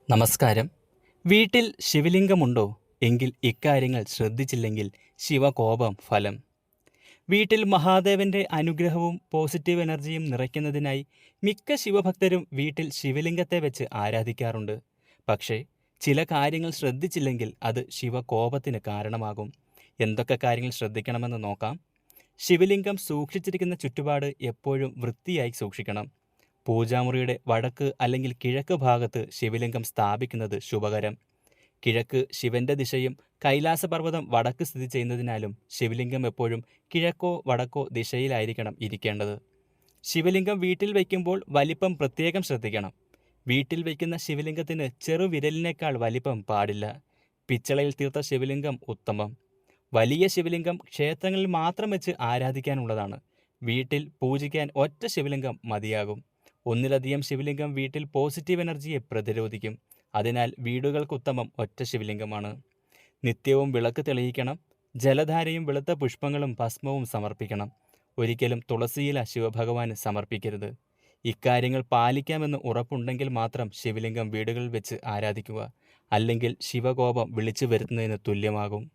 നമസ്കാരം. വീട്ടിൽ ശിവലിംഗമുണ്ടോ? എങ്കിൽ ഇക്കാര്യങ്ങൾ ശ്രദ്ധിച്ചില്ലെങ്കിൽ ശിവകോപം ഫലം. വീട്ടിൽ മഹാദേവന്റെ അനുഗ്രഹവും പോസിറ്റീവ് എനർജിയും നിറയ്ക്കുന്നതിനായി മിക്ക ശിവഭക്തരും വീട്ടിൽ ശിവലിംഗത്തെ വെച്ച് ആരാധിക്കാറുണ്ട്. പക്ഷേ ചില കാര്യങ്ങൾ ശ്രദ്ധിച്ചില്ലെങ്കിൽ അത് ശിവകോപത്തിന് കാരണമാകും. എന്തൊക്കെ കാര്യങ്ങൾ ശ്രദ്ധിക്കണമെന്ന് നോക്കാം. ശിവലിംഗം സൂക്ഷിച്ചിരിക്കുന്ന ചുറ്റുപാട് എപ്പോഴും വൃത്തിയായി സൂക്ഷിക്കണം. പൂജാമുറിയുടെ വടക്ക് അല്ലെങ്കിൽ കിഴക്ക് ഭാഗത്ത് ശിവലിംഗം സ്ഥാപിക്കുന്നത് ശുഭകരം. കിഴക്ക് ശിവന്റെ ദിശയും കൈലാസപർവ്വതം വടക്ക് സ്ഥിതി ചെയ്യുന്നതിനാലും ശിവലിംഗം എപ്പോഴും കിഴക്കോ വടക്കോ ദിശയിലായിരിക്കണം ഇരിക്കേണ്ടത്. ശിവലിംഗം വീട്ടിൽ വയ്ക്കുമ്പോൾ വലിപ്പം പ്രത്യേകം ശ്രദ്ധിക്കണം. വീട്ടിൽ വയ്ക്കുന്ന ശിവലിംഗത്തിന് ചെറുവിരലിനേക്കാൾ വലിപ്പം പാടില്ല. പിച്ചളയിൽ തീർത്ത ശിവലിംഗം ഉത്തമം. വലിയ ശിവലിംഗം ക്ഷേത്രങ്ങളിൽ മാത്രം വെച്ച് ആരാധിക്കാനുള്ളതാണ്. വീട്ടിൽ പൂജിക്കാൻ ഒറ്റ ശിവലിംഗം മതിയാകും. ഒന്നിലധികം ശിവലിംഗം വീട്ടിൽ പോസിറ്റീവ് എനർജിയെ പ്രതിരോധിക്കും. അതിനാൽ വീടുകൾക്കുത്തമം ഒറ്റ ശിവലിംഗമാണ്. നിത്യവും വിളക്ക് തെളിയിക്കണം. ജലധാരയും വെളുത്ത പുഷ്പങ്ങളും ഭസ്മവും സമർപ്പിക്കണം. ഒരിക്കലും തുളസിയില ശിവഭഗവാന് സമർപ്പിക്കരുത്. ഇക്കാര്യങ്ങൾ പാലിക്കാമെന്ന് ഉറപ്പുണ്ടെങ്കിൽ മാത്രം ശിവലിംഗം വീടുകളിൽ വെച്ച് ആരാധിക്കുക. അല്ലെങ്കിൽ ശിവകോപം വിളിച്ചു വരുത്തുന്നതിന് തുല്യമാകും.